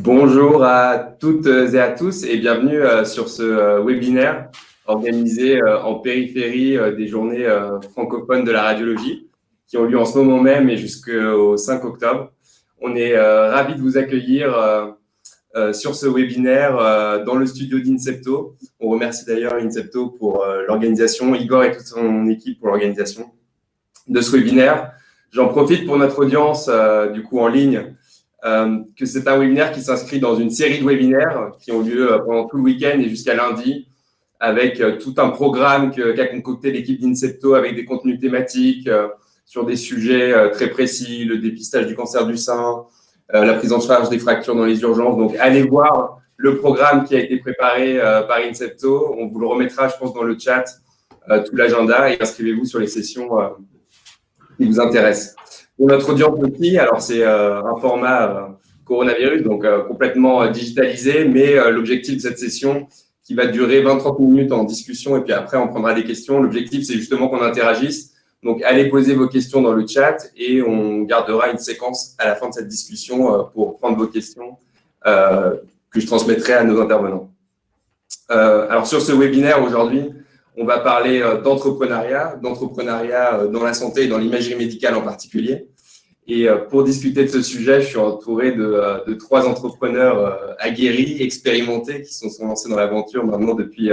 Bonjour à toutes et à tous et bienvenue sur ce webinaire organisé en périphérie des journées francophones de la radiologie qui ont lieu en ce moment même et jusqu'au 5 octobre. On est ravis de vous accueillir sur ce webinaire dans le studio d'Incepto. On remercie d'ailleurs Incepto pour l'organisation, Igor et toute son équipe pour l'organisation de ce webinaire. J'en profite pour notre audience du coup en ligne. Que c'est un webinaire qui s'inscrit dans une série de webinaires qui ont lieu pendant tout le week-end et jusqu'à lundi, avec tout un programme qu'a concocté l'équipe d'Incepto avec des contenus thématiques sur des sujets très précis, le dépistage du cancer du sein, la prise en charge des fractures dans les urgences. Donc, allez voir le programme qui a été préparé par Incepto. On vous le remettra, je pense, dans le chat, tout l'agenda, et inscrivez-vous sur les sessions qui vous intéressent. Pour notre audience aussi, alors c'est un format coronavirus, donc complètement digitalisé, mais l'objectif de cette session qui va durer 20-30 minutes en discussion et puis après on prendra des questions. L'objectif, c'est justement qu'on interagisse. Donc, allez poser vos questions dans le chat et on gardera une séquence à la fin de cette discussion pour prendre vos questions que je transmettrai à nos intervenants. Alors, sur ce webinaire aujourd'hui, on va parler d'entrepreneuriat dans la santé et dans l'imagerie médicale en particulier. Et pour discuter de ce sujet, je suis entouré de trois entrepreneurs aguerris, expérimentés, qui sont lancés dans l'aventure maintenant depuis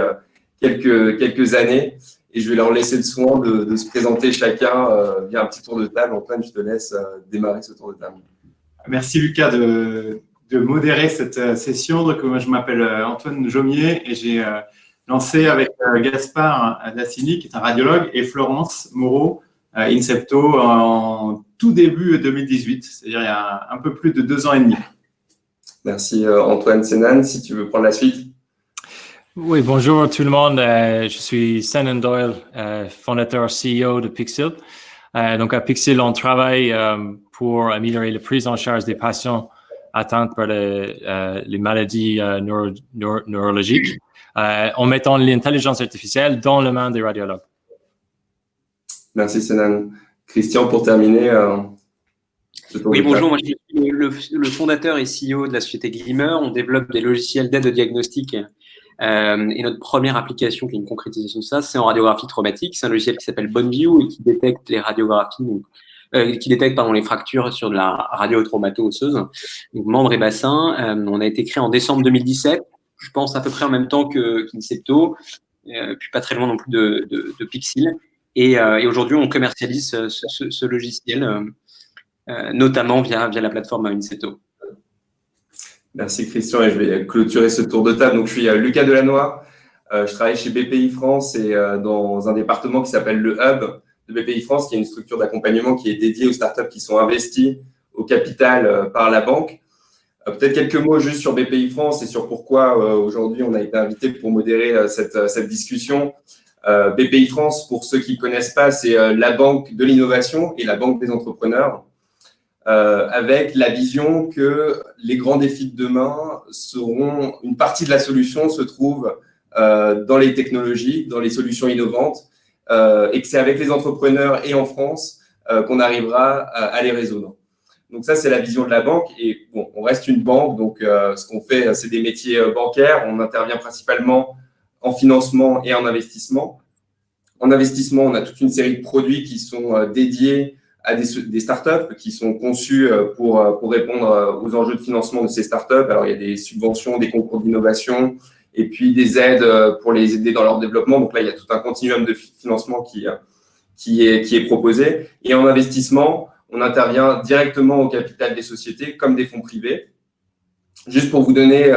quelques années. Et je vais leur laisser le soin de se présenter chacun via un petit tour de table. Antoine, je te laisse démarrer ce tour de table. Merci Lucas de modérer cette session. Donc, moi, je m'appelle Antoine Jomier et j'ai lancé avec Gaspard Dassini, qui est un radiologue, et Florence Moreau, Incepto, en tout début 2018, c'est-à-dire il y a un peu plus de 2 ans et demi. Merci Antoine. Senan, si tu veux prendre la suite. Oui, bonjour tout le monde. Je suis Senan Doyle, fondateur CEO de Pixel. Donc à Pixel, on travaille pour améliorer la prise en charge des patients atteints par les maladies neurologiques en mettant l'intelligence artificielle dans les mains des radiologues. Merci Senan. Christian, pour terminer. Oui, bonjour, moi je suis le fondateur et CEO de la société Glimmer. On développe des logiciels d'aide au diagnostic et notre première application qui est une concrétisation de ça, c'est en radiographie traumatique. C'est un logiciel qui s'appelle BoneView et qui détecte les radiographies, qui détecte les fractures sur de la radiotraumato-osseuse, donc membre et bassin. On a été créé en décembre 2017, je pense à peu près en même temps qu'Incepto, puis pas très loin non plus de Pixel. Et aujourd'hui, on commercialise ce logiciel, notamment via la plateforme Incepto. Merci Christian, et je vais clôturer ce tour de table. Donc, je suis Lucas Delannoy, je travaille chez BPI France et dans un département qui s'appelle le Hub de BPI France, qui est une structure d'accompagnement qui est dédiée aux startups qui sont investies au capital par la banque. Peut-être quelques mots juste sur BPI France et sur pourquoi aujourd'hui on a été invité pour modérer cette discussion. BPI France, pour ceux qui ne connaissent pas, c'est la banque de l'innovation et la banque des entrepreneurs, avec la vision que les grands défis de demain seront, une partie de la solution se trouve dans les technologies, dans les solutions innovantes, et que c'est avec les entrepreneurs et en France qu'on arrivera à les résoudre. Donc ça, c'est la vision de la banque. Et bon, on reste une banque, donc ce qu'on fait, c'est des métiers bancaires. On intervient principalement en financement et en investissement. En investissement, on a toute une série de produits qui sont dédiés à des startups qui sont conçus pour répondre aux enjeux de financement de ces startups. Alors, il y a des subventions, des concours d'innovation et puis des aides pour les aider dans leur développement. Donc là, il y a tout un continuum de financement qui est proposé. Et en investissement, on intervient directement au capital des sociétés comme des fonds privés. Juste pour vous donner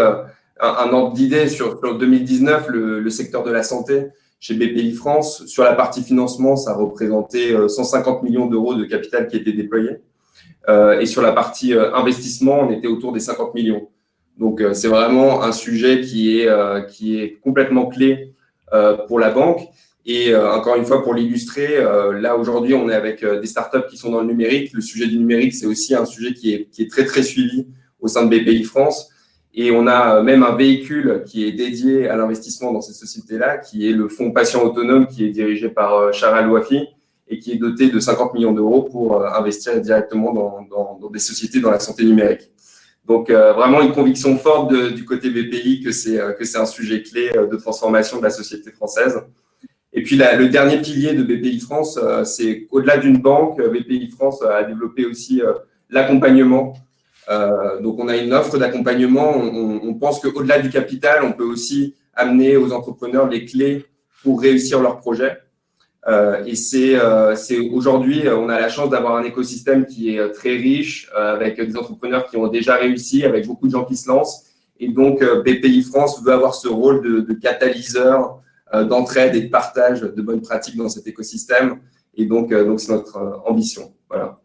un ordre d'idée sur 2019, le secteur de la santé chez BPI France, sur la partie financement, ça représentait 150 millions d'euros de capital qui était déployé. Et sur la partie investissement, on était autour des 50 millions. Donc, c'est vraiment un sujet qui est complètement clé pour la banque. Et encore une fois, pour l'illustrer, là, aujourd'hui, on est avec des startups qui sont dans le numérique. Le sujet du numérique, c'est aussi un sujet qui est très, très suivi au sein de BPI France. Et on a même un véhicule qui est dédié à l'investissement dans ces sociétés-là, qui est le fonds patient autonome, qui est dirigé par Shara Louafi et qui est doté de 50 millions d'euros pour investir directement dans des sociétés dans la santé numérique. Donc, vraiment une conviction forte du côté BPI que c'est un sujet clé de transformation de la société française. Et puis, le dernier pilier de BPI France, c'est qu'au-delà d'une banque, BPI France a développé aussi l'accompagnement. Donc, on a une offre d'accompagnement. On pense qu'au-delà du capital, on peut aussi amener aux entrepreneurs les clés pour réussir leur projet. Et c'est aujourd'hui, on a la chance d'avoir un écosystème qui est très riche, avec des entrepreneurs qui ont déjà réussi, avec beaucoup de gens qui se lancent. Et donc, BPI France veut avoir ce rôle de catalyseur d'entraide et de partage de bonnes pratiques dans cet écosystème. Et donc c'est notre ambition. Voilà.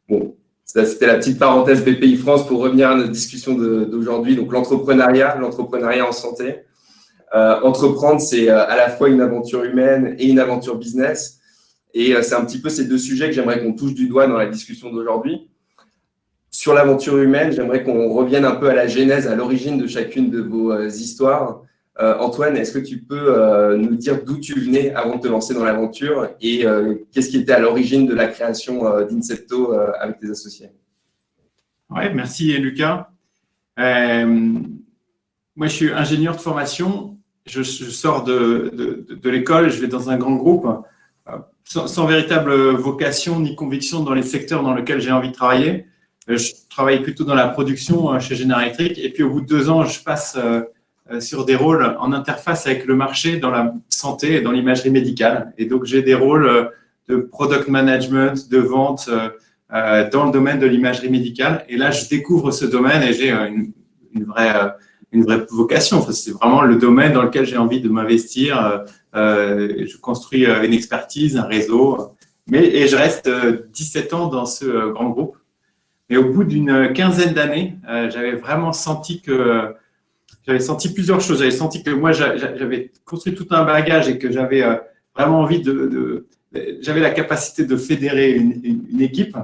Bon, c'était la petite parenthèse BPI France pour revenir à notre discussion d'aujourd'hui. Donc, l'entrepreneuriat en santé. Entreprendre, c'est à la fois une aventure humaine et une aventure business. Et c'est un petit peu ces deux sujets que j'aimerais qu'on touche du doigt dans la discussion d'aujourd'hui. Sur l'aventure humaine, j'aimerais qu'on revienne un peu à la genèse, à l'origine de chacune de vos histoires. Antoine, est-ce que tu peux nous dire d'où tu venais avant de te lancer dans l'aventure et qu'est-ce qui était à l'origine de la création d'Incepto avec tes associés? Oui, merci Lucas. Moi, je suis ingénieur de formation. Je sors de l'école, je vais dans un grand groupe sans véritable vocation ni conviction dans les secteurs dans lesquels j'ai envie de travailler. Je travaille plutôt dans la production chez General Electric et puis au bout de 2 ans, je passe sur des rôles en interface avec le marché dans la santé et dans l'imagerie médicale. Et donc, j'ai des rôles de product management, de vente dans le domaine de l'imagerie médicale. Et là, je découvre ce domaine et j'ai une vraie vocation. Enfin, c'est vraiment le domaine dans lequel j'ai envie de m'investir. Je construis une expertise, un réseau. Et je reste 17 ans dans ce grand groupe. Et au bout d'une quinzaine d'années, j'avais vraiment senti plusieurs choses. J'avais senti que moi, j'avais construit tout un bagage et que j'avais vraiment envie j'avais la capacité de fédérer une équipe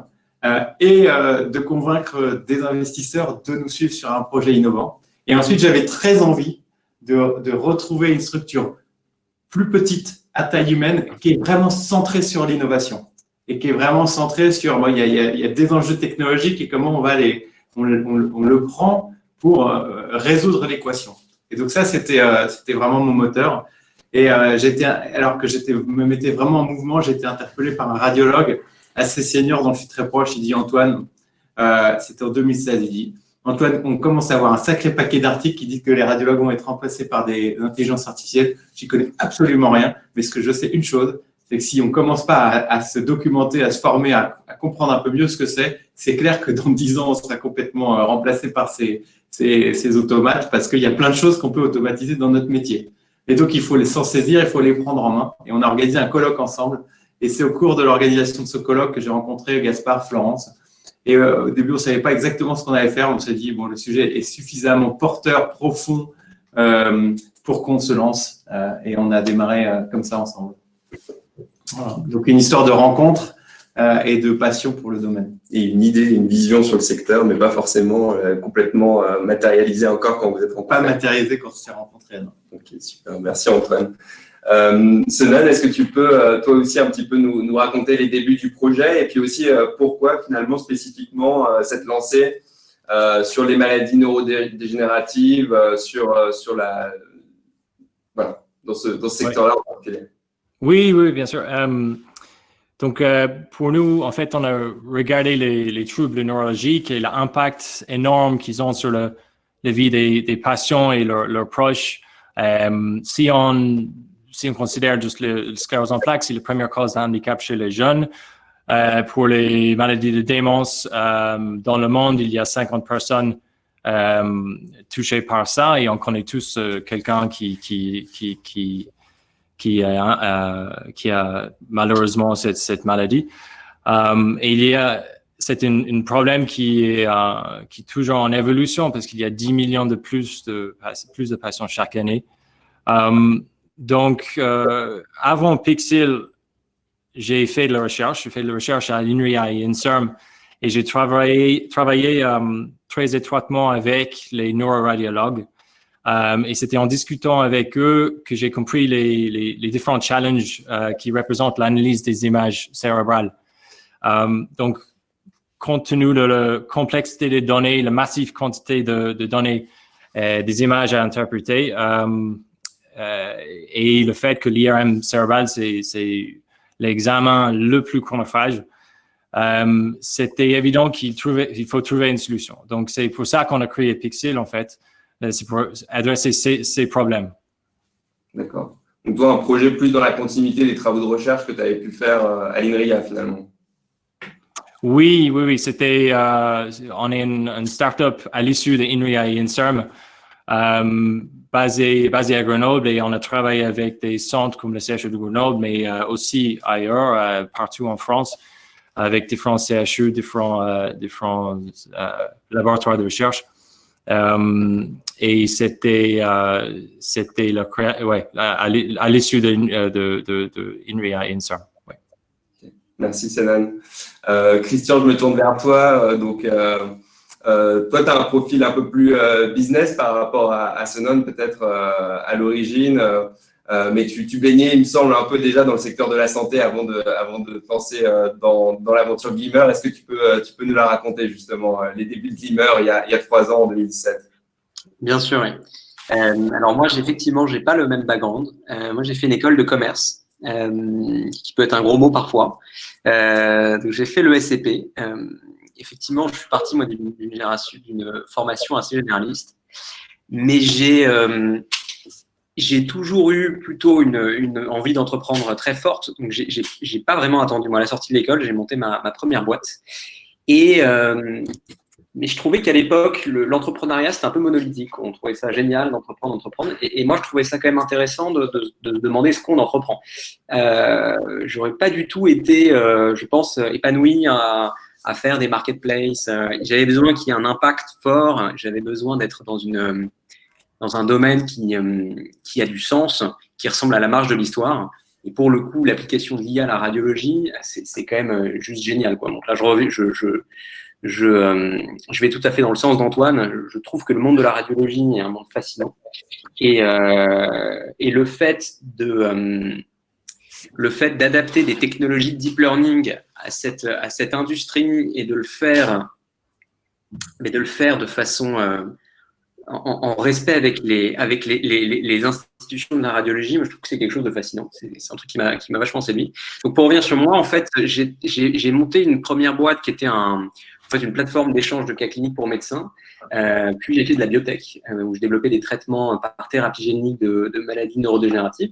et de convaincre des investisseurs de nous suivre sur un projet innovant. Et ensuite, j'avais très envie de retrouver une structure plus petite, à taille humaine, qui est vraiment centrée sur l'innovation et qui est vraiment centrée sur, il y a des enjeux technologiques et comment on le prend pour résoudre l'équation. Et donc ça, c'était vraiment mon moteur. Et alors que me mettais vraiment en mouvement, j'ai été interpellé par un radiologue assez senior dont je suis très proche. Il dit, Antoine, c'était en 2016, il dit, Antoine, on commence à avoir un sacré paquet d'articles qui disent que les radiologues vont être remplacés par des intelligences artificielles. J'y connais absolument rien, mais ce que je sais une chose, c'est que si on ne commence pas à se documenter, à se former, à comprendre un peu mieux ce que c'est clair que dans 10 ans, on sera complètement remplacé par ces automates parce qu'il y a plein de choses qu'on peut automatiser dans notre métier. Et donc, il faut s'en saisir, il faut les prendre en main. Et on a organisé un colloque ensemble. Et c'est au cours de l'organisation de ce colloque que j'ai rencontré Gaspard, Florence. Et au début, on ne savait pas exactement ce qu'on allait faire. On s'est dit, bon, le sujet est suffisamment porteur, profond pour qu'on se lance. Et on a démarré comme ça ensemble. Voilà. Donc, une histoire de rencontre et de passion pour le domaine. Et une idée, une vision sur le secteur, mais pas forcément complètement matérialisée encore quand vous êtes rencontrés. Pas matérialisée quand on s'est rencontrés. Non. Ok, super. Merci Antoine. Senan, est-ce que tu peux toi aussi un petit peu nous raconter les débuts du projet et puis aussi pourquoi finalement spécifiquement cette lancée sur les maladies neurodégénératives, dans ce secteur-là en particulier? Oui, bien sûr. Donc, pour nous, en fait, on a regardé les troubles neurologiques et l'impact énorme qu'ils ont sur la vie des patients et leurs proches. Si on considère juste le sclérose en plaques, c'est la première cause de handicap chez les jeunes. Pour les maladies de démence, dans le monde, il y a 50 personnes touchées par ça et on connaît tous quelqu'un qui a malheureusement cette maladie. Et c'est un problème qui est toujours en évolution parce qu'il y a 10 millions de plus de patients chaque année. Donc, avant Pixel, j'ai fait de la recherche. J'ai fait de la recherche à l'INRIA et INSERM et j'ai travaillé très étroitement avec les neuroradiologues. Et c'était en discutant avec eux que j'ai compris les différents challenges qui représentent l'analyse des images cérébrales. Donc, compte tenu de la complexité des données, la massive quantité de données, des images à interpréter, et le fait que l'IRM cérébral, c'est l'examen le plus chronophage, c'était évident qu'il faut trouver une solution. Donc, c'est pour ça qu'on a créé Pixel, en fait. C'est pour adresser ces problèmes. D'accord. Donc, toi, un projet plus dans la continuité des travaux de recherche que tu avais pu faire à l'INRIA, finalement. Oui. C'était, on est une start-up à l'issue de INRIA et INSERM, basé à Grenoble, et on a travaillé avec des centres comme le CHU de Grenoble, mais aussi ailleurs, partout en France, avec différents CHU, différents laboratoires de recherche. Et c'était à l'issue de INRIA et INSERM. Ouais. Merci, Senan. Christian, je me tourne vers toi. Toi, tu as un profil un peu plus business par rapport à Senan, peut-être à l'origine, mais tu baignais, il me semble, un peu déjà dans le secteur de la santé avant de te lancer dans l'aventure Glimmer. Est-ce que tu peux nous la raconter, justement, les débuts de Glimmer il y a 3 ans, en 2017? Bien sûr, oui. Alors moi, effectivement, j'ai pas le même background. Moi, j'ai fait une école de commerce, qui peut être un gros mot parfois. Donc, j'ai fait le SCP. Effectivement, je suis parti moi d'une formation assez généraliste, mais j'ai toujours eu plutôt une envie d'entreprendre très forte. Donc, j'ai pas vraiment attendu. Moi, à la sortie de l'école, j'ai monté ma première boîte. Mais je trouvais qu'à l'époque, l'entrepreneuriat, c'était un peu monolithique. On trouvait ça génial d'entreprendre. Et moi, je trouvais ça quand même intéressant de demander ce qu'on entreprend. J'aurais pas du tout été, je pense, épanoui à faire des marketplaces. J'avais besoin qu'il y ait un impact fort. J'avais besoin d'être dans un domaine qui a du sens, qui ressemble à la marge de l'histoire. Et pour le coup, l'application de l'IA à la radiologie, c'est quand même juste génial, quoi. Donc là, je vais tout à fait dans le sens d'Antoine. Je trouve que le monde de la radiologie est un monde fascinant. Et le fait d'adapter des technologies de deep learning à cette industrie et de le faire de façon en respect avec les institutions de la radiologie, moi, je trouve que c'est quelque chose de fascinant. C'est un truc qui m'a vachement séduit. Donc, pour revenir sur moi, en fait, j'ai monté une première boîte qui était une plateforme d'échange de cas cliniques pour médecins. Puis j'ai fait de la biotech, où je développais des traitements par thérapie génique de maladies neurodégénératives.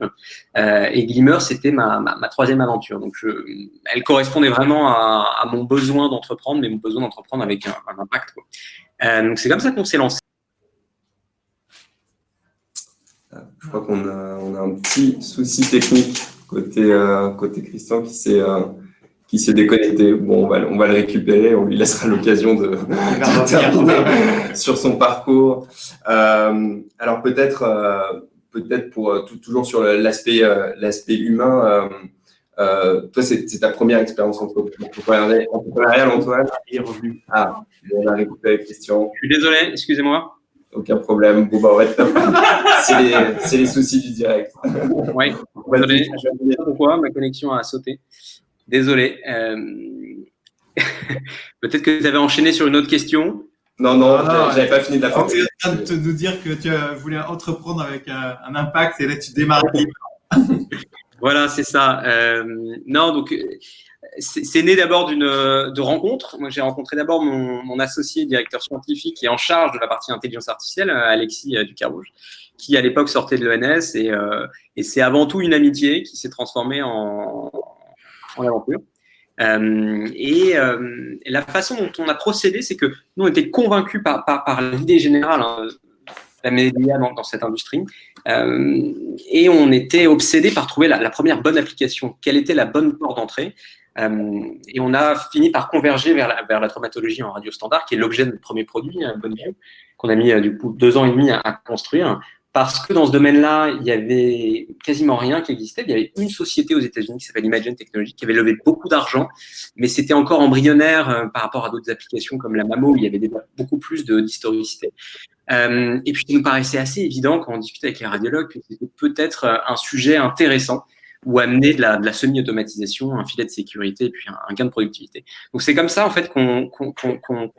Et Glimmer, c'était ma troisième aventure. Donc, elle correspondait vraiment à mon besoin d'entreprendre, mais mon besoin d'entreprendre avec un impact, quoi. Donc, c'est comme ça qu'on s'est lancé. Je crois qu'on a un petit souci technique côté Christian qui s'est déconnecté. Bon, on va le récupérer, on lui laissera l'occasion de terminer sur son parcours. Alors peut-être pour toujours sur l'aspect humain, toi c'est ta première expérience entrepreneuriale, Antoine. Il est revenu. Ah, on a récupéré Christian. Je suis désolé, excusez-moi. Aucun problème. Bon, on va être c'est les soucis du direct. Oui, désolé. Je ne sais pas pourquoi, ma connexion a sauté. Désolé. Peut-être que tu avais enchaîné sur une autre question. Non, j'avais pas fini de la fin. Tu es en train de nous dire que tu voulais entreprendre avec un impact et là tu démarres. Voilà, c'est ça. Non, donc c'est né d'abord de rencontres. Moi, j'ai rencontré d'abord mon associé directeur scientifique qui est en charge de la partie intelligence artificielle, Alexis Ducarrouge, qui à l'époque sortait de l'ENS, et c'est avant tout une amitié qui s'est transformée en aventure. Et la façon dont on a procédé, c'est que nous, on était convaincus par l'idée générale la média dans cette industrie, et on était obsédés par trouver la première bonne application, quelle était la bonne porte d'entrée. Et on a fini par converger vers la traumatologie en radio standard, qui est l'objet de notre premier produit, Bonneview, qu'on a mis du coup 2 ans et demi à construire, parce que dans ce domaine-là, il y avait quasiment rien qui existait. Il y avait une société aux États-Unis qui s'appelle Imagen Technologies, qui avait levé beaucoup d'argent, mais c'était encore embryonnaire par rapport à d'autres applications comme la mammo, où il y avait beaucoup plus d'historicité. Et puis, il nous paraissait assez évident quand on discutait avec les radiologues que c'était peut-être un sujet intéressant ou amener de la semi-automatisation, un filet de sécurité et puis un gain de productivité. Donc c'est comme ça en fait qu'on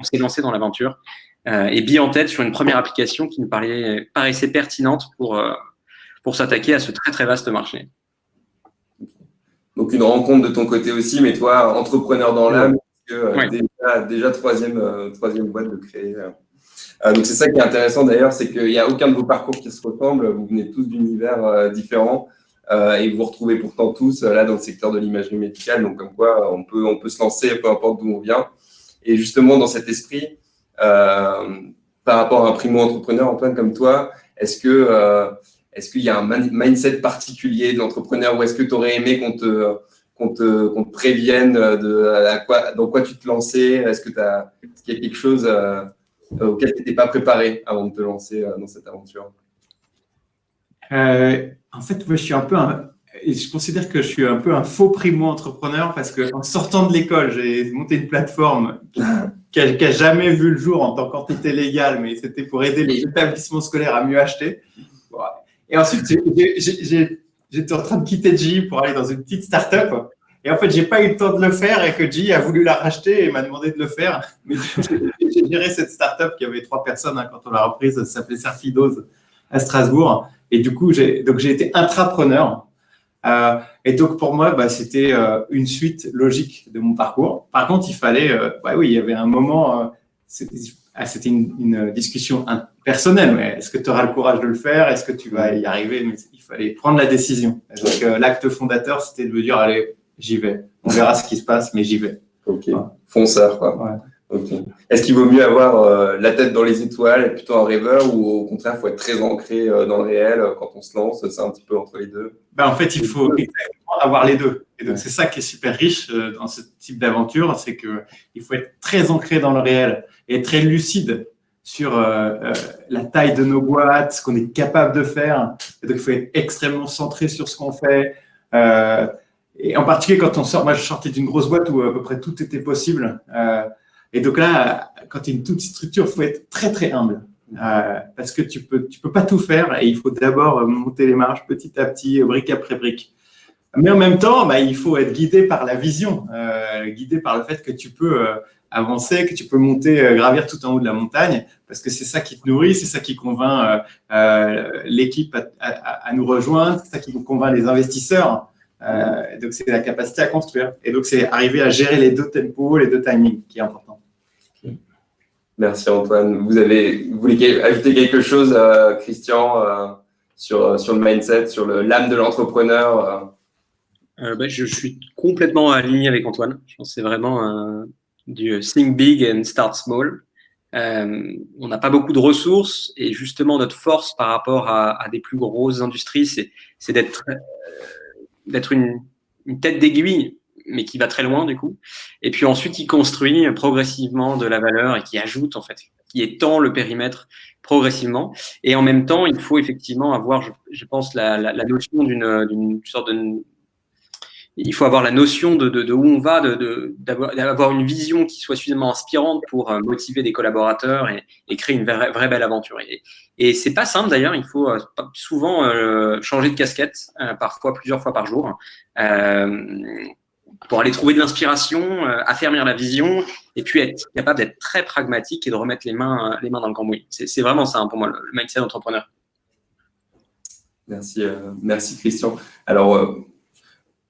s'est lancé dans l'aventure et mis en tête sur une première application qui nous paraissait pertinente pour s'attaquer à ce très très vaste marché. Donc une rencontre de ton côté aussi, mais toi entrepreneur dans l'âme, déjà troisième boîte de créer. Donc c'est ça qui est intéressant d'ailleurs, c'est qu'il n'y a aucun de vos parcours qui se ressemble. Vous venez tous d'univers différents. Et vous vous retrouvez pourtant tous là dans le secteur de l'imagerie médicale, donc comme quoi on peut se lancer peu importe d'où on vient. Et justement dans cet esprit, par rapport à un primo-entrepreneur, Antoine, comme toi, est-ce qu'il y a un mindset particulier de l'entrepreneur, ou est-ce que tu aurais aimé qu'on te prévienne dans quoi tu te lançais? Est-ce qu'il y a quelque chose auquel tu n'étais pas préparé avant de te lancer dans cette aventure? En fait, moi, je considère que je suis un peu un faux primo-entrepreneur parce qu'en sortant de l'école, j'ai monté une plateforme qui n'a jamais vu le jour en tant qu'entité légale, mais c'était pour aider les établissements scolaires à mieux acheter. Et ensuite, j'étais en train de quitter GE pour aller dans une petite start-up. Et en fait, j'ai pas eu le temps de le faire et que GE a voulu la racheter et m'a demandé de le faire. Mais du coup, j'ai géré cette start-up qui avait 3 personnes quand on l'a reprise. Ça s'appelait Serfidose à Strasbourg. Et du coup, j'ai été intrapreneur. Et donc, pour moi, c'était une suite logique de mon parcours. Par contre, il fallait, il y avait un moment, c'était une discussion personnelle. Mais est-ce que tu auras le courage de le faire? Est-ce que tu vas y arriver? Mais il fallait prendre la décision. Et donc, l'acte fondateur, c'était de me dire, allez, j'y vais. On verra ce qui se passe, mais j'y vais. Ok, fonceur, quoi. Ouais. Okay. Est-ce qu'il vaut mieux avoir la tête dans les étoiles, être plutôt un rêveur, ou au contraire, il faut être très ancré dans le réel quand on se lance? C'est un petit peu entre les deux. En fait, il faut avoir les deux. Et donc, c'est ça qui est super riche dans ce type d'aventure, c'est qu'il faut être très ancré dans le réel et très lucide sur la taille de nos boîtes, ce qu'on est capable de faire. Et donc, il faut être extrêmement centré sur ce qu'on fait. Et en particulier, quand on sort, moi, je sortais d'une grosse boîte où à peu près tout était possible. Et donc là, quand tu es une toute petite structure, il faut être très, très humble parce que tu peux pas tout faire et il faut d'abord monter les marches petit à petit, brique après brique. Mais en même temps, il faut être guidé par la vision, guidé par le fait que tu peux avancer, que tu peux monter, gravir tout en haut de la montagne parce que c'est ça qui te nourrit, c'est ça qui convainc l'équipe à nous rejoindre, c'est ça qui convainc les investisseurs. Donc, c'est la capacité à construire. Et donc, c'est arriver à gérer les deux tempos, les deux timings qui est important. Merci Antoine. Vous voulez ajouter quelque chose, Christian, sur le mindset, sur l'âme de l'entrepreneur? Je suis complètement aligné avec Antoine. Je pense que c'est vraiment du think big and start small. On n'a pas beaucoup de ressources et justement notre force par rapport à des plus grosses industries, c'est d'être une tête d'aiguille, mais qui va très loin du coup. Et puis ensuite, il construit progressivement de la valeur et qui ajoute en fait, qui étend le périmètre progressivement. Et en même temps, il faut effectivement avoir, je pense, la notion d'une sorte de... Il faut avoir la notion de où on va, d'avoir une vision qui soit suffisamment inspirante pour motiver des collaborateurs et créer une vraie belle aventure. Et c'est pas simple d'ailleurs, il faut souvent changer de casquette, parfois plusieurs fois par jour, pour aller trouver de l'inspiration, affermir la vision et puis être capable d'être très pragmatique et de remettre les mains dans le cambouis. C'est vraiment ça pour moi, le mindset d'entrepreneur. Merci Christian. Alors,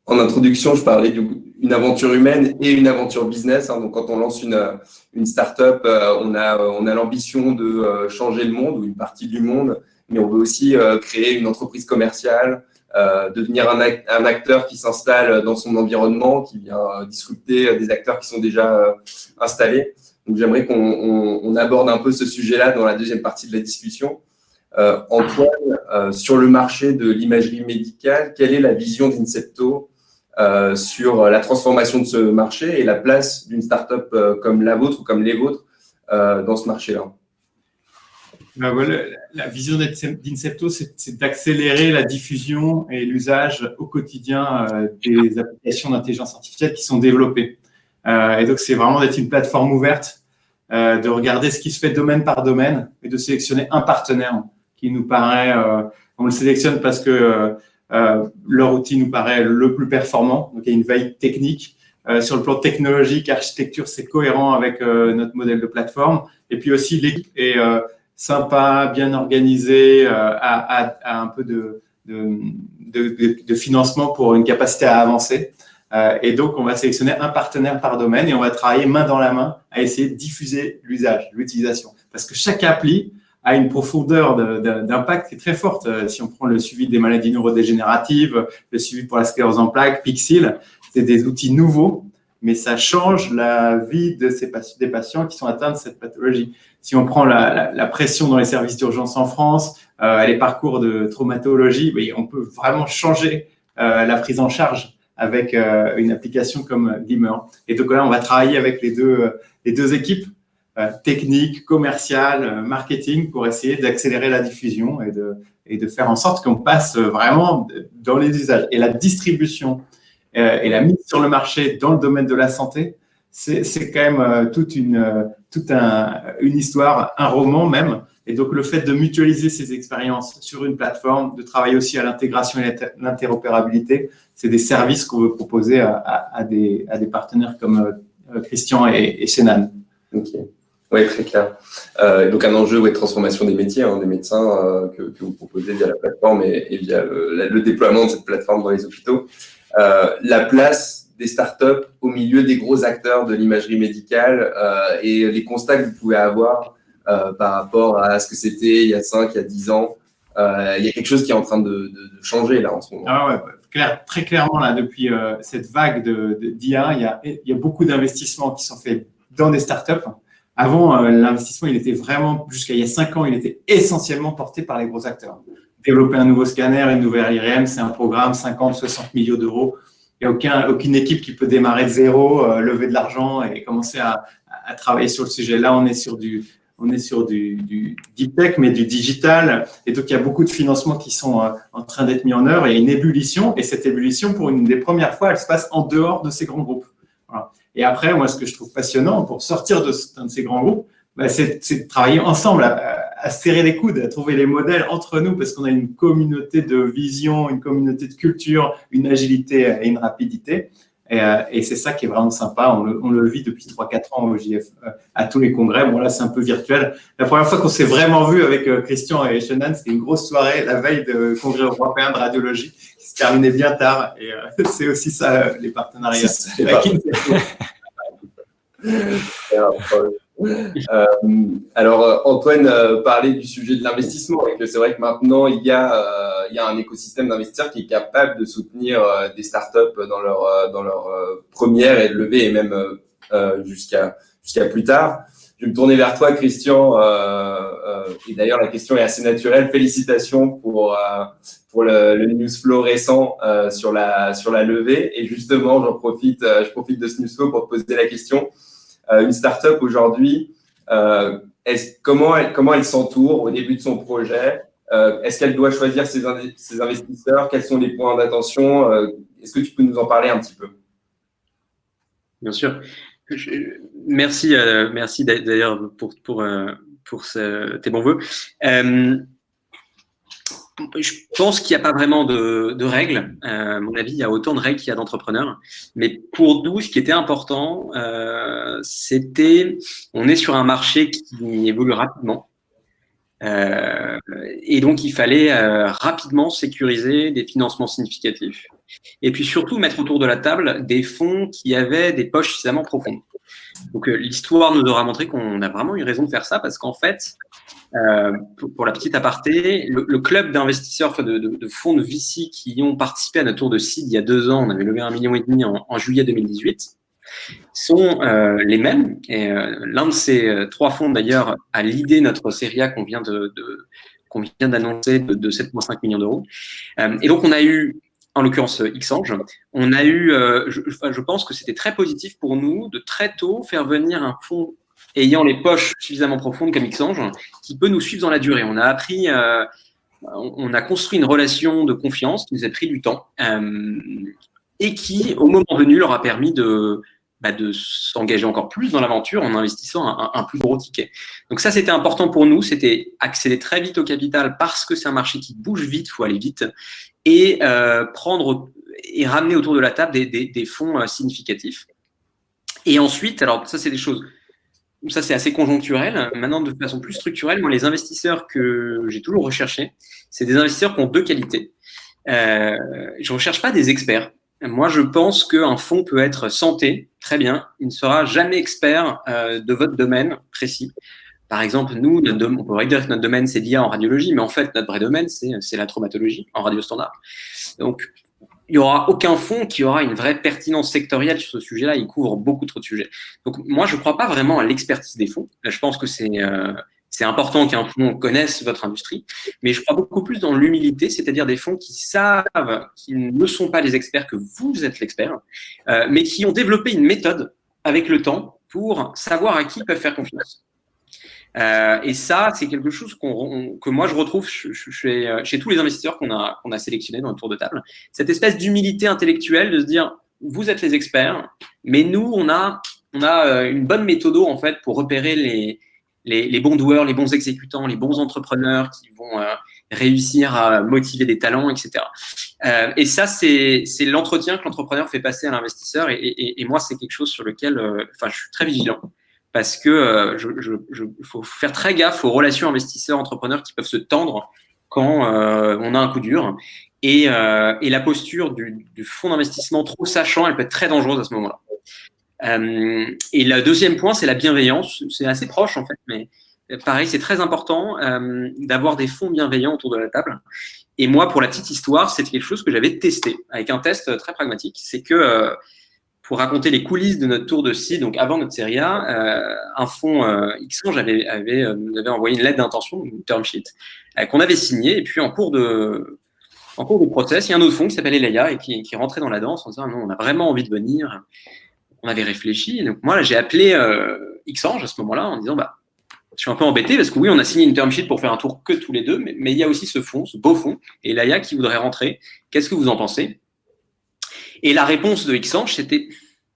en introduction, je parlais d'une aventure humaine et une aventure business. Donc, quand on lance une start-up, on a l'ambition de changer le monde ou une partie du monde, mais on veut aussi créer une entreprise commerciale, devenir un acteur qui s'installe dans son environnement, qui vient disrupter des acteurs qui sont déjà installés. Donc, j'aimerais qu'on aborde un peu ce sujet-là dans la deuxième partie de la discussion. Antoine, sur le marché de l'imagerie médicale, quelle est la vision d'Incepto sur la transformation de ce marché et la place d'une start-up comme la vôtre ou comme les vôtres dans ce marché-là? La vision d'Incepto, c'est d'accélérer la diffusion et l'usage au quotidien des applications d'intelligence artificielle qui sont développées. Et donc, c'est vraiment d'être une plateforme ouverte, de regarder ce qui se fait domaine par domaine et de sélectionner un partenaire qui nous paraît… on le sélectionne parce que leur outil nous paraît le plus performant. Donc, il y a une veille technique. Sur le plan technologique, architecture, c'est cohérent avec notre modèle de plateforme. Et puis aussi, l'équipe est sympa, bien organisée, a un peu de financement pour une capacité à avancer. Et donc, on va sélectionner un partenaire par domaine et on va travailler main dans la main à essayer de diffuser l'usage, l'utilisation. Parce que chaque appli a une profondeur d'impact qui est très forte. Si on prend le suivi des maladies neurodégénératives, le suivi pour la sclérose en plaques, Pixil, c'est des outils nouveaux, mais ça change la vie des patients qui sont atteints de cette pathologie. Si on prend la pression dans les services d'urgence en France, les parcours de traumatologie, on peut vraiment changer la prise en charge avec une application comme Glimmer. Et donc là, on va travailler avec les deux équipes, technique, commerciale, marketing, pour essayer d'accélérer la diffusion et de faire en sorte qu'on passe vraiment dans les usages. Et la distribution et la mise sur le marché dans le domaine de la santé, c'est quand même toute une histoire, un roman même. Et donc, le fait de mutualiser ces expériences sur une plateforme, de travailler aussi à l'intégration et l'interopérabilité, c'est des services qu'on veut proposer à des partenaires comme Christian et Shenan. Ok. Oui, très clair. Donc, un enjeu de transformation des métiers, des médecins que vous proposez via la plateforme et via le déploiement de cette plateforme dans les hôpitaux. La place des startups au milieu des gros acteurs de l'imagerie médicale et les constats que vous pouvez avoir par rapport à ce que c'était il y a 5, il y a 10 ans. Il y a quelque chose qui est en train de changer là en ce moment. Ah ouais, très clairement, là, depuis cette vague d'IA, il y a beaucoup d'investissements qui sont faits dans des startups. Avant, l'investissement, il était vraiment, jusqu'à il y a 5 ans, il était essentiellement porté par les gros acteurs. Développer un nouveau scanner, une nouvelle IRM, c'est un programme, 50, 60 millions d'euros. Il n'y a aucune équipe qui peut démarrer de zéro, lever de l'argent et commencer à travailler sur le sujet. Là, on est sur du deep tech, mais du digital. Et donc, il y a beaucoup de financements qui sont en train d'être mis en œuvre. Il y a une ébullition. Et cette ébullition, pour une des premières fois, elle se passe en dehors de ces grands groupes. Voilà. Et après, moi, ce que je trouve passionnant pour sortir de ces grands groupes, c'est de travailler ensemble, à serrer les coudes, à trouver les modèles entre nous, parce qu'on a une communauté de vision, une communauté de culture, une agilité et une rapidité. Et c'est ça qui est vraiment sympa. On le vit depuis 3-4 ans au JF, à tous les congrès. Bon, là, c'est un peu virtuel. La première fois qu'on s'est vraiment vu avec Christian et Shenan, c'était une grosse soirée la veille de congrès européen de radiologie qui se terminait bien tard. Et c'est aussi ça, les partenariats. Alors, Antoine parlait du sujet de l'investissement et que c'est vrai que maintenant, il y a un écosystème d'investisseurs qui est capable de soutenir des startups dans leur première et levée et même jusqu'à plus tard. Je vais me tourner vers toi, Christian. Et d'ailleurs, la question est assez naturelle. Félicitations pour le news flow récent sur la levée. Et justement, je profite de ce news flow pour te poser la question. Une startup aujourd'hui, comment elle s'entoure au début de son projet? Est-ce qu'elle doit choisir ses investisseurs? Quels sont les points d'attention? Est-ce que tu peux nous en parler un petit peu? Bien sûr. Merci d'ailleurs pour tes bons voeux. Je pense qu'il n'y a pas vraiment de règles. À mon avis, il y a autant de règles qu'il y a d'entrepreneurs. Mais pour nous, ce qui était important, on est sur un marché qui évolue rapidement. Et donc, il fallait rapidement sécuriser des financements significatifs. Et puis surtout, mettre autour de la table des fonds qui avaient des poches suffisamment profondes. Donc, l'histoire nous aura montré qu'on a vraiment eu raison de faire ça parce qu'en fait, pour la petite aparté, le club d'investisseurs, de fonds de VC qui ont participé à notre tour de seed il y a 2 ans, on avait levé 1,5 million en juillet 2018, sont les mêmes. Et l'un de ces 3 fonds, d'ailleurs, a leadé notre série A qu'on vient d'annoncer de 7,5 millions d'euros. Et donc, on a eu, en l'occurrence Xange, on a eu, je pense que c'était très positif pour nous de très tôt faire venir un fonds ayant les poches suffisamment profondes comme Xange, qui peut nous suivre dans la durée. On a appris, on a construit une relation de confiance qui nous a pris du temps et qui, au moment venu, leur a permis de de s'engager encore plus dans l'aventure en investissant un plus gros ticket. Donc ça, c'était important pour nous, c'était accéder très vite au capital parce que c'est un marché qui bouge vite, il faut aller vite, et prendre et ramener autour de la table des fonds significatifs. Et ensuite, alors ça, c'est des choses, ça c'est assez conjoncturel. Maintenant, de façon plus structurelle, moi, les investisseurs que j'ai toujours recherchés, c'est des investisseurs qui ont deux qualités. Je ne recherche pas des experts. Moi, je pense qu'un fonds peut être santé, très bien. Il ne sera jamais expert de votre domaine précis. Par exemple, nous, on pourrait dire que notre domaine, c'est l'IA en radiologie, mais en fait, notre vrai domaine, c'est la traumatologie en radio standard. Donc, il n'y aura aucun fonds qui aura une vraie pertinence sectorielle sur ce sujet-là. Il couvre beaucoup trop de sujets. Donc, moi, je ne crois pas vraiment à l'expertise des fonds. Je pense que c'est important qu'un fonds connaisse votre industrie, mais je crois beaucoup plus dans l'humilité, c'est-à-dire des fonds qui savent qu'ils ne sont pas les experts, que vous êtes l'expert, mais qui ont développé une méthode avec le temps pour savoir à qui ils peuvent faire confiance. Et ça, c'est quelque chose que moi, je retrouve chez tous les investisseurs qu'on a sélectionnés dans le tour de table. Cette espèce d'humilité intellectuelle de se dire, vous êtes les experts, mais nous, on a une bonne méthode en fait, pour repérer les bons doueurs, les bons exécutants, les bons entrepreneurs qui vont réussir à motiver des talents, etc. Et ça, c'est l'entretien que l'entrepreneur fait passer à l'investisseur. Et moi, c'est quelque chose sur lequel je suis très vigilant. Parce que faut faire très gaffe aux relations investisseurs-entrepreneurs qui peuvent se tendre quand on a un coup dur. Et la posture du fonds d'investissement trop sachant, elle peut être très dangereuse à ce moment-là. Et le deuxième point, c'est la bienveillance. C'est assez proche, en fait, mais pareil, c'est très important d'avoir des fonds bienveillants autour de la table. Et moi, pour la petite histoire, c'est quelque chose que j'avais testé avec un test très pragmatique. C'est que pour raconter les coulisses de notre tour de seed, donc avant notre série A, un fonds Xange nous avait envoyé une lettre d'intention, une term sheet, qu'on avait signée. Et puis, en cours de process, il y a un autre fonds qui s'appelle Elaya et qui rentrait dans la danse en disant non, on a vraiment envie de venir. On avait réfléchi. Donc, moi, j'ai appelé Xange à ce moment-là en disant je suis un peu embêté parce que oui, on a signé une term sheet pour faire un tour que tous les deux, mais il y a aussi ce fonds, ce beau fonds, Elaya qui voudrait rentrer. Qu'est-ce que vous en pensez? Et la réponse de Xange, c'était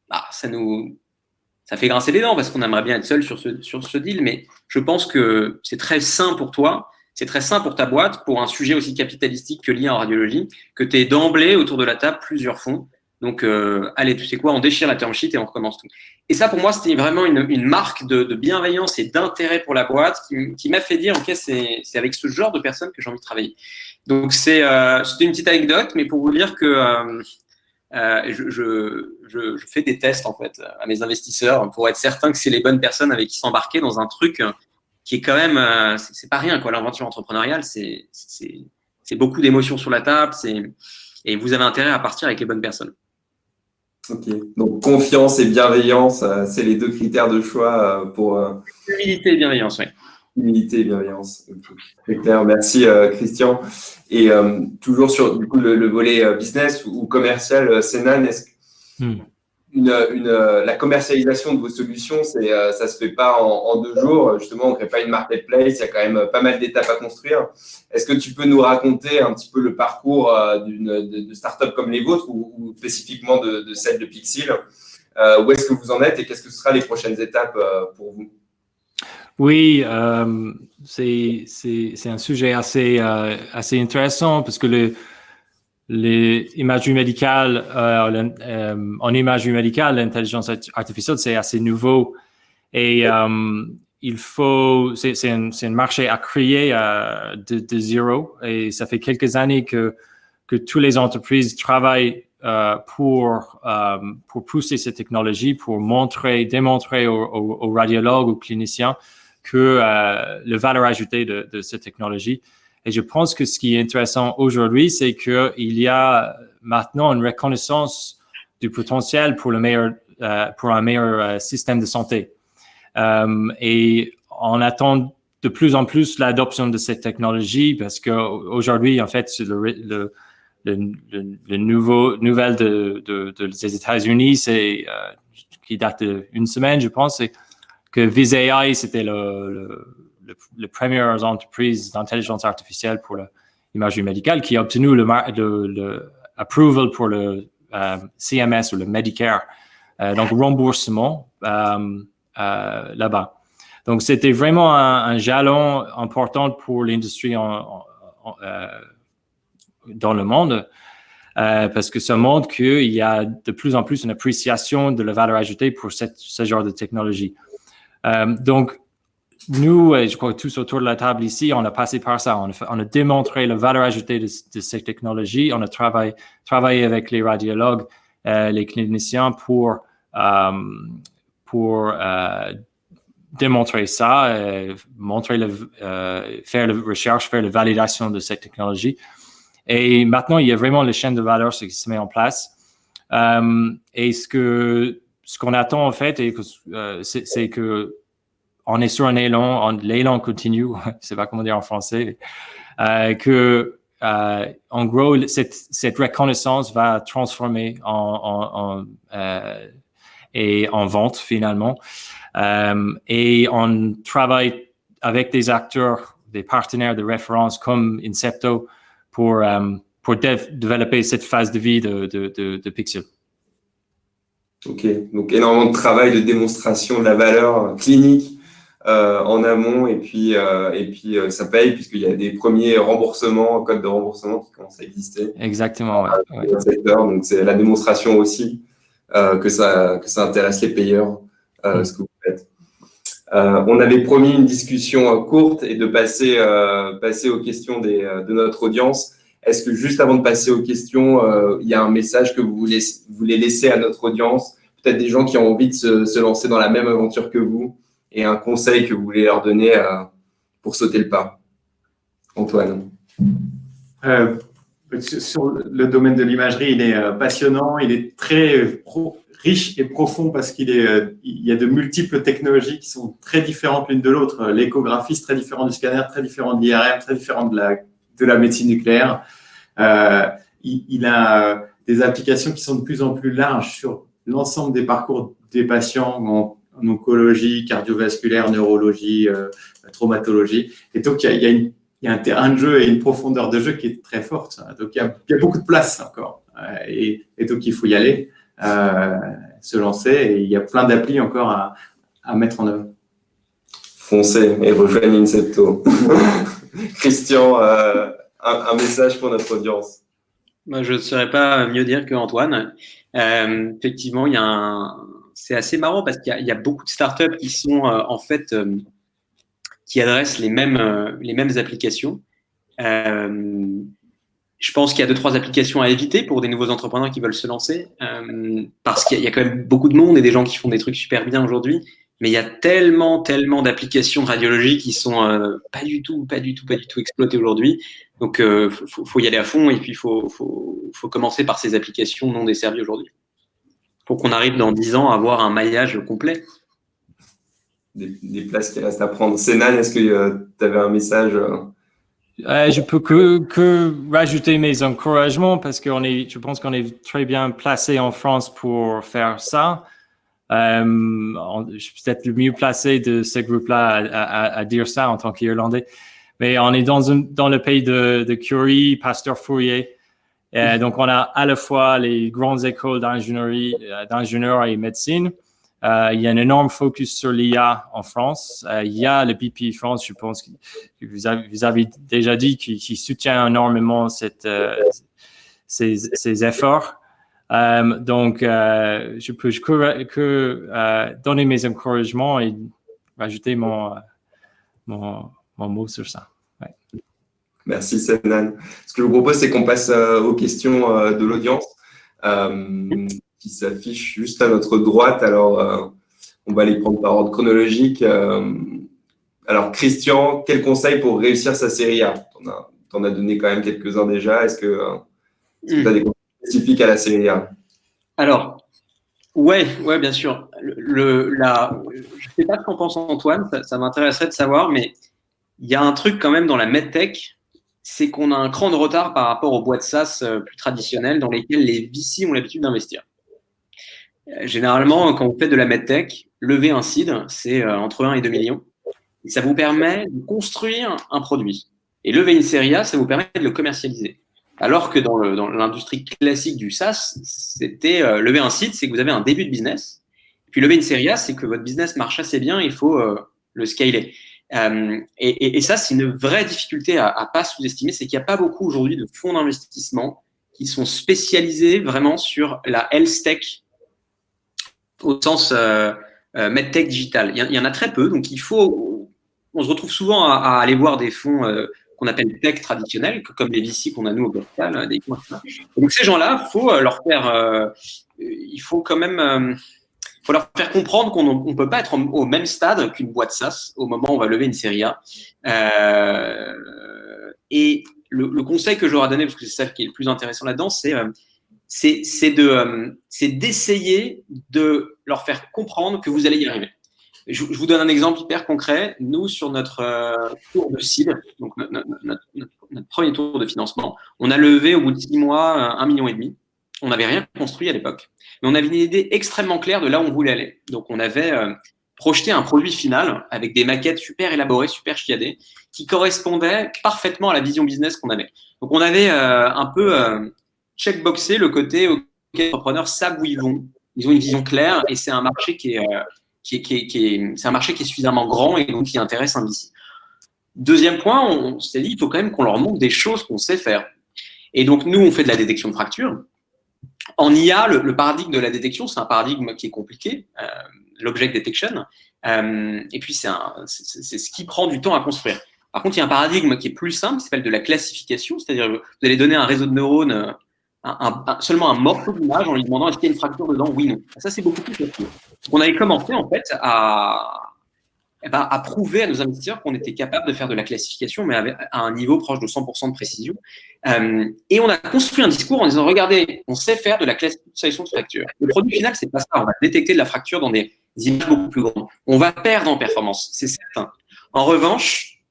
ça fait grincer les dents parce qu'on aimerait bien être seul sur ce deal, mais je pense que c'est très sain pour toi, c'est très sain pour ta boîte, pour un sujet aussi capitalistique que l'IA en radiologie, que tu aies d'emblée autour de la table plusieurs fonds. Donc, allez, tu sais quoi, on déchire la term sheet et on recommence tout. Et ça, pour moi, c'était vraiment une marque de bienveillance et d'intérêt pour la boîte qui m'a fait dire, OK, c'est avec ce genre de personnes que j'ai envie de travailler. Donc, c'était une petite anecdote, mais pour vous dire que je fais des tests en fait à mes investisseurs pour être certain que c'est les bonnes personnes avec qui s'embarquer dans un truc qui est quand même c'est pas rien quoi. L'aventure entrepreneuriale c'est beaucoup d'émotions sur la table, et vous avez intérêt à partir avec les bonnes personnes. Ok, donc confiance et bienveillance, c'est les deux critères de choix pour humilité et bienveillance, oui. Humilité et bienveillance. Très clair, merci Christian. Et toujours sur du coup, le volet business ou commercial, Senan, est-ce que la commercialisation de vos solutions, ça se fait pas en 2 jours? Justement, on ne crée pas une marketplace, il y a quand même pas mal d'étapes à construire. Est-ce que tu peux nous raconter un petit peu le parcours de start-up comme les vôtres ou spécifiquement de celle de Pixel? Où est-ce que vous en êtes et qu'est-ce que ce sera les prochaines étapes pour vous? Oui, c'est un sujet assez intéressant parce que l'imagerie médicale, en imagerie médicale, l'intelligence artificielle, c'est assez nouveau et c'est un marché à créer de zéro, et ça fait quelques années que toutes les entreprises travaillent pour pousser cette technologie, pour démontrer aux radiologues, aux cliniciens que la valeur ajoutée de cette technologie. Et je pense que ce qui est intéressant aujourd'hui, c'est qu'il y a maintenant une reconnaissance du potentiel pour un meilleur système de santé. Et on attend de plus en plus l'adoption de cette technologie parce qu'aujourd'hui, en fait, le nouvelle des États-Unis, qui date d'une semaine, je pense, c'est que Viz.ai, c'était la première entreprise d'intelligence artificielle pour l'imagerie médicale qui a obtenu le approval pour le CMS ou le Medicare donc remboursement là-bas. Donc, c'était vraiment un jalon important pour l'industrie dans le monde, parce que ça montre qu'il y a de plus en plus une appréciation de la valeur ajoutée pour ce genre de technologie. Donc, nous, je crois que tous autour de la table ici, on a passé par ça. On a démontré la valeur ajoutée de ces technologies. On a travaillé avec les radiologues, les cliniciens pour démontrer ça, faire la recherche, faire la validation de cette technologie. Et maintenant, il y a vraiment la chaîne de valeur qui se met en place. Et ce qu'on attend en fait, c'est que on est sur un élan, l'élan continue, je ne sais pas comment dire en français, en gros, cette reconnaissance va transformer en vente finalement. Et on travaille avec des acteurs, des partenaires de référence comme Incepto pour développer cette phase de vie de Pixel. Ok, donc énormément de travail de démonstration de la valeur clinique en amont, et puis ça paye puisqu'il y a des premiers remboursements, codes de remboursement qui commencent à exister. Exactement, ouais. Dans le secteur. Donc c'est la démonstration aussi que ça intéresse les payeurs, ce que vous faites. On avait promis une discussion courte et de passer aux questions de notre audience. Est-ce que juste avant de passer aux questions, il y a un message que vous voulez laisser à notre audience, peut-être des gens qui ont envie de se lancer dans la même aventure que vous, et un conseil que vous voulez leur donner pour sauter le pas? Antoine. Sur le domaine de l'imagerie, il est passionnant, il est très riche et profond parce qu'il y a de multiples technologies qui sont très différentes l'une de l'autre. L'échographie, c'est très différent du scanner, très différent de l'IRM, très différent de la médecine nucléaire. Il a des applications qui sont de plus en plus larges sur l'ensemble des parcours des patients en oncologie, cardiovasculaire, neurologie, traumatologie. Et donc, il y a un terrain de jeu et une profondeur de jeu qui est très forte. Donc, il y a beaucoup de place encore. Et donc, il faut y aller, se lancer. Et il y a plein d'applis encore à mettre en œuvre. Foncez et rejoignez Incepto. Christian, un message pour notre audience. Je ne saurais pas mieux dire qu'Antoine. Effectivement, c'est assez marrant parce qu'il y a beaucoup de startups qui sont en fait qui adressent les mêmes applications. Je pense qu'il y a 2-3 applications à éviter pour des nouveaux entrepreneurs qui veulent se lancer, parce qu'il y a quand même beaucoup de monde et des gens qui font des trucs super bien aujourd'hui. Mais il y a tellement d'applications de radiologie qui sont pas du tout exploitées aujourd'hui. Donc, faut y aller à fond, et puis faut commencer par ces applications non desservies aujourd'hui, pour qu'on arrive dans 10 ans à avoir un maillage complet. Des places qui restent à prendre. Sénan, est-ce que tu avais un message? Je peux que rajouter mes encouragements, parce que je pense qu'on est très bien placé en France pour faire ça. Je suis peut-être le mieux placé de ce groupe-là à dire ça en tant qu'Irlandais. Mais on est dans le pays de Curie, Pasteur Fourier. Donc, on a à la fois les grandes écoles d'ingénieurs et médecine. Il y a un énorme focus sur l'IA en France. Il y a le BPI France, je pense que vous avez déjà dit, qui soutient énormément ces efforts. Donc, je peux que donner mes encouragements et rajouter mon mot sur ça. Ouais. Merci, Sénan. Ce que je vous propose, c'est qu'on passe aux questions de l'audience qui s'affichent juste à notre droite. Alors, on va les prendre par ordre chronologique. Alors, Christian, quel conseil pour réussir sa série A? Tu en as donné quand même quelques-uns déjà. Est-ce que tu as des conseils spécifiques à la série A? Alors, ouais, bien sûr. Je ne sais pas ce qu'en pense Antoine, ça m'intéresserait de savoir, mais il y a un truc quand même dans la medtech, c'est qu'on a un cran de retard par rapport aux boîtes SaaS plus traditionnelles dans lesquelles les VC ont l'habitude d'investir. Généralement, quand vous faites de la medtech, lever un seed, c'est entre 1 et 2 millions. Et ça vous permet de construire un produit. Et lever une série A, ça vous permet de le commercialiser. Alors que dans l'industrie classique du SaaS, c'était lever un site, c'est que vous avez un début de business. Puis lever une série A, c'est que votre business marche assez bien, il faut le scaler. Et ça, c'est une vraie difficulté à pas sous-estimer, c'est qu'il n'y a pas beaucoup aujourd'hui de fonds d'investissement qui sont spécialisés vraiment sur la health tech au sens medtech digital. Il y en a très peu, donc on se retrouve souvent à aller voir des fonds qu'on appelle tech traditionnels, comme les VC qu'on a nous au Portugal, des fonds. Donc ces gens-là, il faut quand même faut leur faire comprendre qu'on ne peut pas être au même stade qu'une boîte SaaS au moment où on va lever une série A. Et le conseil que je leur ai donné, parce que c'est ça qui est le plus intéressant là-dedans, c'est d'essayer de leur faire comprendre que vous allez y arriver. Je vous donne un exemple hyper concret. Nous, sur notre tour de seed, donc notre premier tour de financement, on a levé au bout de 6 mois 1,5 million. On n'avait rien construit à l'époque, mais on avait une idée extrêmement claire de là où on voulait aller. Donc, on avait projeté un produit final avec des maquettes super élaborées, super chiadées, qui correspondaient parfaitement à la vision business qu'on avait. Donc, on avait un peu checkboxé le côté les entrepreneurs savent où ils vont. Ils ont une vision claire et c'est un marché qui est suffisamment grand et donc qui intéresse un VC. Deuxième point, on s'est dit il faut quand même qu'on leur montre des choses qu'on sait faire. Et donc, nous, on fait de la détection de fractures. En IA, le paradigme de la détection, c'est un paradigme qui est compliqué, l'object detection, et puis c'est ce qui prend du temps à construire. Par contre, il y a un paradigme qui est plus simple, qui s'appelle de la classification, c'est-à-dire vous allez donner à un réseau de neurones seulement un morceau d'image en lui demandant est-ce qu'il y a une fracture dedans, oui, non. Ça, c'est beaucoup plus facile. On avait commencé en fait à prouver à nos investisseurs qu'on était capable de faire de la classification, mais à un niveau proche de 100% de précision. Et on a construit un discours en disant, regardez, on sait faire de la classification de fractures. Le produit final, c'est pas ça. On va détecter de la fracture dans des images beaucoup plus grandes. On va perdre en performance, c'est certain. En revanche,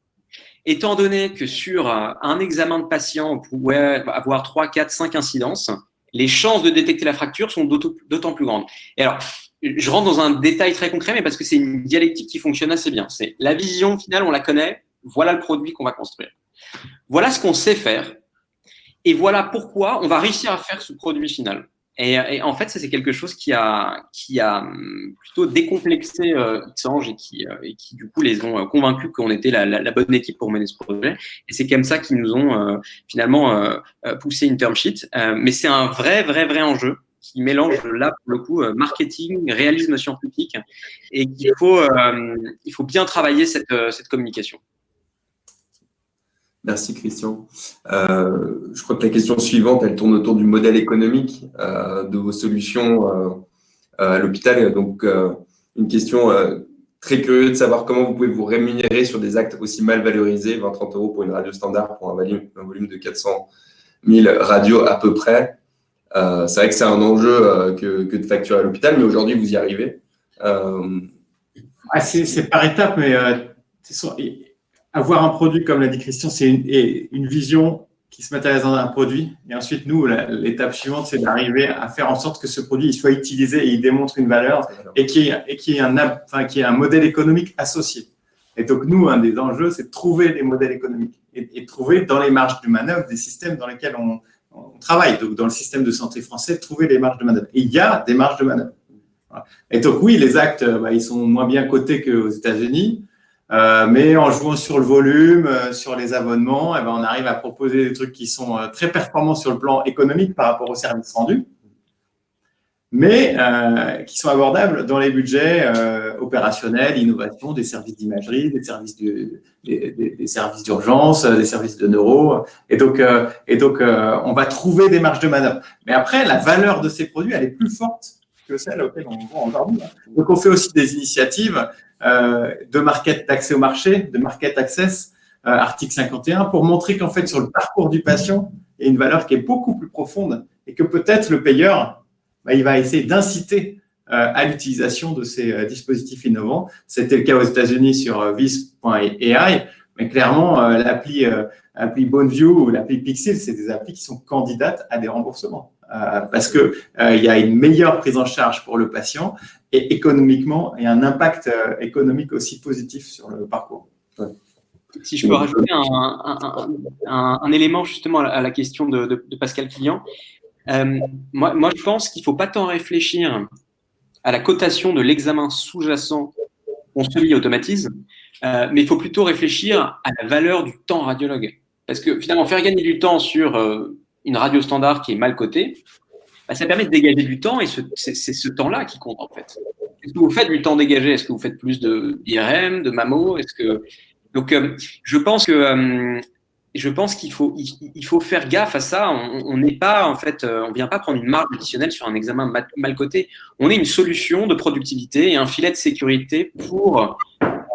étant donné que sur un examen de patient, on pouvait avoir 3, 4, 5 incidences, les chances de détecter la fracture sont d'autant plus grandes. Et alors, je rentre dans un détail très concret, mais parce que c'est une dialectique qui fonctionne assez bien. C'est la vision finale, on la connaît, voilà le produit qu'on va construire. Voilà ce qu'on sait faire, et voilà pourquoi on va réussir à faire ce produit final. Et en fait, ça, c'est quelque chose qui a plutôt décomplexé Xange et qui, du coup, les ont convaincus qu'on était la bonne équipe pour mener ce projet. Et c'est comme ça qu'ils nous ont finalement poussé une term sheet. Mais c'est un vrai enjeu qui mélange là, pour le coup, marketing, réalisme scientifique, et qu'il faut bien travailler cette communication. Merci Christian. Je crois que la question suivante, elle tourne autour du modèle économique de vos solutions à l'hôpital. Donc, une question très curieuse de savoir comment vous pouvez vous rémunérer sur des actes aussi mal valorisés, 20-30 € pour une radio standard, pour un volume de 400 000 radios à peu près. C'est vrai que c'est un enjeu que de facturer à l'hôpital, mais aujourd'hui, vous y arrivez. C'est par étapes, mais avoir un produit, comme l'a dit Christian, c'est une vision qui se matérialise dans un produit. Et ensuite, nous, l'étape suivante, c'est d'arriver à faire en sorte que ce produit il soit utilisé et il démontre une valeur et qu'il y ait un modèle économique associé. Et donc, nous, un des enjeux, c'est de trouver des modèles économiques et de trouver dans les marges de manœuvre des systèmes dans lesquels on travaille. Donc, dans le système de santé français, trouver les marges de manœuvre. Et il y a des marges de manœuvre. Et donc, oui, les actes, ils sont moins bien cotés qu'aux États-Unis. Mais en jouant sur le volume, sur les abonnements, on arrive à proposer des trucs qui sont très performants sur le plan économique par rapport aux services rendus, mais qui sont abordables dans les budgets opérationnels, innovation, des services d'imagerie, des services d'urgence, des services de neuro. Et donc, on va trouver des marges de manœuvre. Mais après, la valeur de ces produits, elle est plus forte que celle auquel on vend aujourd'hui. Donc, on fait aussi des initiatives d'accès au marché, de market access, article 51, pour montrer qu'en fait, sur le parcours du patient, il y a une valeur qui est beaucoup plus profonde et que peut-être le payeur, il va essayer d'inciter à l'utilisation de ces dispositifs innovants. C'était le cas aux États-Unis sur Vis.ai, mais clairement, l'appli Boneview ou l'appli Pixel, c'est des applis qui sont candidates à des remboursements. Parce que il y a une meilleure prise en charge pour le patient et économiquement, il y a un impact économique aussi positif sur le parcours. Ouais. Si je peux rajouter un élément justement à la question de Pascal Client, moi, je pense qu'il ne faut pas tant réfléchir à la cotation de l'examen sous-jacent qu'on semi-automatise, mais il faut plutôt réfléchir à la valeur du temps radiologue. Parce que finalement, faire gagner du temps sur une radio standard qui est mal cotée, ça permet de dégager du temps et c'est ce temps-là qui compte en fait. Est-ce que vous faites du temps dégagé? Est-ce que vous faites plus d'IRM, de mammo? Donc, je pense qu'il faut faire gaffe à ça. On n'est pas, en fait, on vient pas prendre une marge additionnelle sur un examen mal coté. On est une solution de productivité et un filet de sécurité pour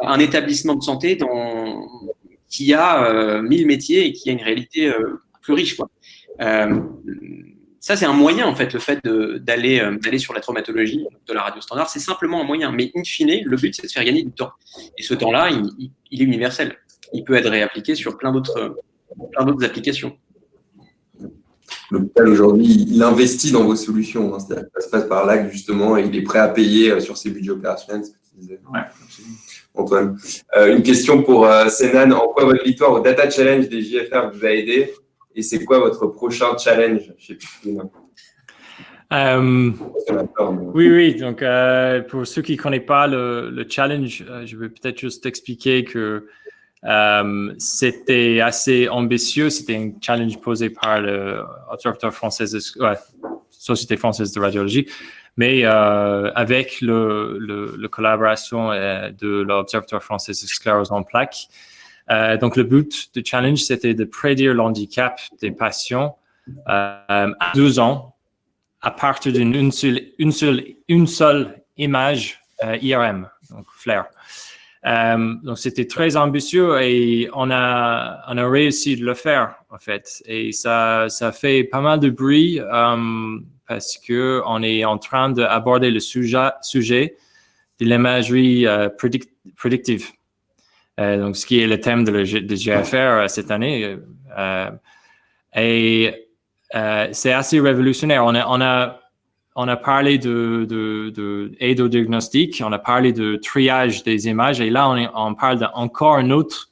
un établissement de santé qui a 1000 métiers et qui a une réalité plus riche, quoi. Ça, c'est un moyen, en fait, le fait d'aller sur la traumatologie de la radio standard, c'est simplement un moyen. Mais in fine, le but, c'est de faire gagner du temps. Et ce temps-là, il est universel. Il peut être réappliqué sur plein d'autres applications. L'hôpital, aujourd'hui, il investit dans vos solutions. Hein. C'est-à-dire que ça se passe par là, justement, et il est prêt à payer sur ses budgets opérationnels, c'est ce que tu disais. Ouais, Antoine. Une question pour Senan. En quoi votre victoire au Data Challenge des JFR vous a aidé? Et c'est quoi votre prochain challenge chez Pixel? Oui. Donc, pour ceux qui ne connaissent pas le challenge, je vais peut-être juste expliquer que c'était assez ambitieux. C'était un challenge posé par l'Observatoire français, Société française de radiologie, mais avec la collaboration de l'Observatoire français de sclérose en plaques. Donc, le but du challenge, c'était de prédire l'handicap des patients à 12 ans à partir d'une seule image IRM, donc FLAIR. Donc, c'était très ambitieux et on a réussi de le faire, en fait. Et ça fait pas mal de bruit parce qu'on est en train d'aborder le sujet de l'imagerie prédictive. Donc, ce qui est le thème de GFR cette année. Et c'est assez révolutionnaire. On a parlé d'aide au diagnostic, on a parlé de triage des images, et là, on parle d'encore une autre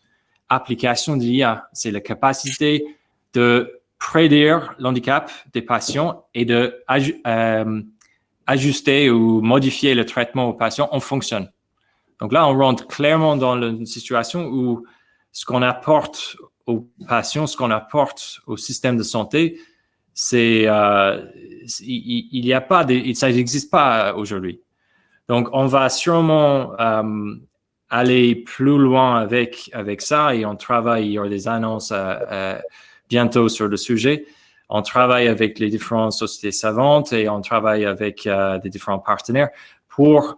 application de l'IA. C'est la capacité de prédire l'handicap des patients et de ajuster ou modifier le traitement aux patients en fonction. Donc là, on rentre clairement dans une situation où ce qu'on apporte aux patients, ce qu'on apporte au système de santé, il y a pas, ça n'existe pas aujourd'hui. Donc, on va sûrement aller plus loin avec ça et on travaille, il y aura des annonces bientôt sur le sujet. On travaille avec les différentes sociétés savantes et on travaille avec des différents partenaires pour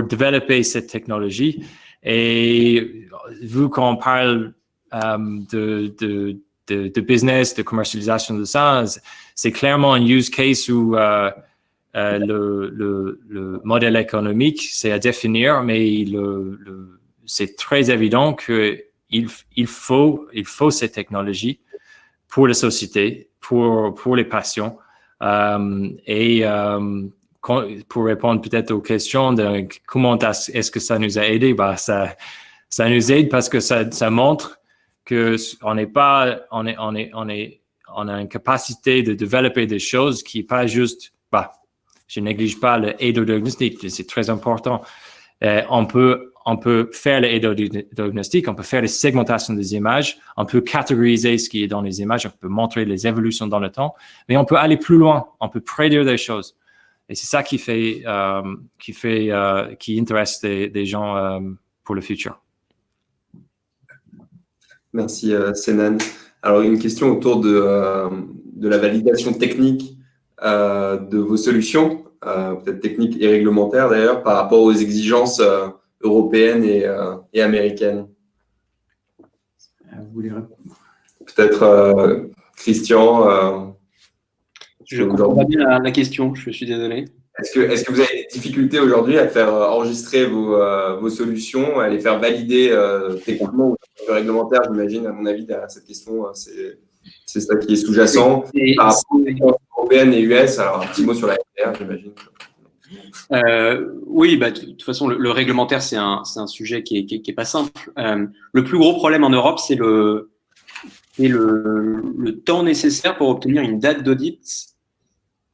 développer cette technologie. Et vu qu'on parle de business, de commercialisation de ça, c'est clairement un use case où le modèle économique, c'est à définir, mais c'est très évident qu'il faut cette technologie pour la société, pour les patients. Pour répondre peut-être aux questions de comment est-ce que ça nous a aidé, ça nous aide parce que ça montre que on a une capacité de développer des choses qui n'est pas juste, je néglige pas l'aide au diagnostic, c'est très important. On peut faire l'aide au diagnostic, on peut faire les segmentations des images, on peut catégoriser ce qui est dans les images, on peut montrer les évolutions dans le temps, mais on peut aller plus loin, on peut prédire des choses. Et c'est ça qui intéresse des gens pour le futur. Merci, Senan. Alors, une question autour de la validation technique de vos solutions, peut-être technique et réglementaire d'ailleurs, par rapport aux exigences européennes et américaines. Vous voulez répondre? Peut-être Christian. Je ne comprends pas bien la question, je suis désolé. Est-ce que vous avez des difficultés aujourd'hui à faire enregistrer vos solutions, à les faire valider techniquement ou réglementaire, j'imagine, à mon avis, derrière cette question, c'est ça qui est sous-jacent. Par rapport aux européennes et US, alors un petit mot sur la RDR, j'imagine. Oui, de toute façon, le réglementaire, c'est un sujet qui est pas simple. Le plus gros problème en Europe, c'est le temps nécessaire pour obtenir une date d'audit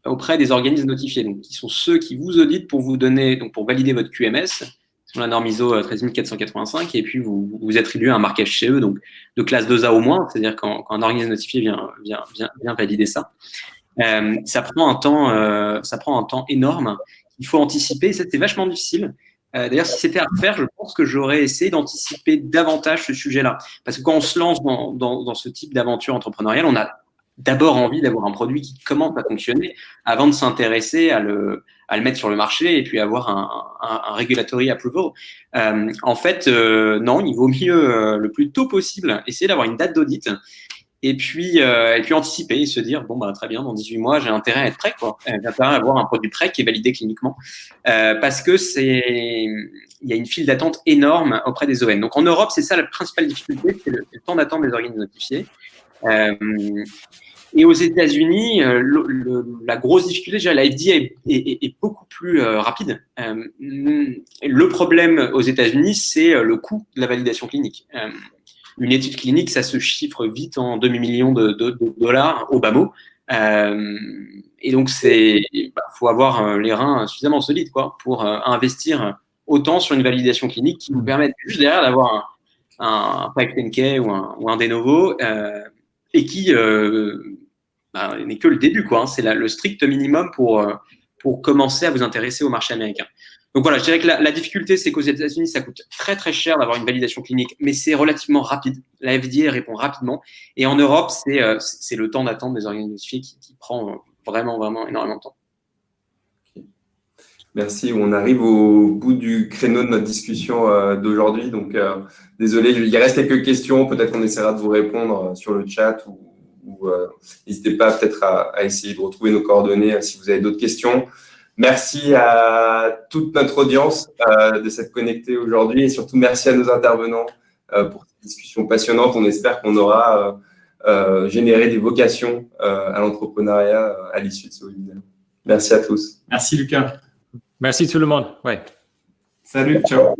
auprès des organismes notifiés, donc qui sont ceux qui vous auditent pour vous donner, donc pour valider votre QMS sur la norme ISO 13485, et puis vous attribuez un marquage CE, donc de classe 2A au moins, c'est-à-dire quand un organisme notifié vient valider ça. Ça prend un temps énorme. Il faut anticiper, et ça c'est vachement difficile. D'ailleurs, si c'était à refaire, je pense que j'aurais essayé d'anticiper davantage ce sujet-là. Parce que quand on se lance dans ce type d'aventure entrepreneuriale, on a d'abord envie d'avoir un produit qui commence à fonctionner avant de s'intéresser à le mettre sur le marché et puis avoir un regulatory approval. En fait, non, il vaut mieux le plus tôt possible essayer d'avoir une date d'audit et puis anticiper et se dire bon très bien, dans 18 mois j'ai intérêt à être prêt, quoi. J'ai intérêt à avoir un produit prêt qui est validé cliniquement parce que il y a une file d'attente énorme auprès des ON. Donc en Europe, c'est ça la principale difficulté, c'est le temps d'attente des organismes notifiés. Et aux États-Unis, la grosse difficulté, déjà, la FDA est beaucoup plus rapide. Le problème aux États-Unis, c'est le coût de la validation clinique. Une étude clinique, ça se chiffre vite en demi-million de dollars au bas mot. Et donc, faut avoir les reins suffisamment solides, quoi, pour investir autant sur une validation clinique qui nous permette juste derrière d'avoir un 510K ou un de novo et qui n'est que le début, quoi. Hein. C'est le strict minimum pour commencer à vous intéresser au marché américain. Donc voilà, je dirais que la difficulté, c'est qu'aux États-Unis, ça coûte très très cher d'avoir une validation clinique, mais c'est relativement rapide. La FDA répond rapidement. Et en Europe, c'est le temps d'attente des organismes notifiés qui prend vraiment, vraiment énormément de temps. Merci. On arrive au bout du créneau de notre discussion d'aujourd'hui. Donc, désolé, il reste quelques questions. Peut-être qu'on essaiera de vous répondre sur le chat ou n'hésitez pas peut-être à essayer de retrouver nos coordonnées si vous avez d'autres questions. Merci à toute notre audience de s'être connectée aujourd'hui et surtout merci à nos intervenants pour cette discussion passionnante. On espère qu'on aura généré des vocations à l'entrepreneuriat à l'issue de ce webinaire. Merci à tous. Merci Lucas. Merci tout le monde. Ouais. Salut, ciao.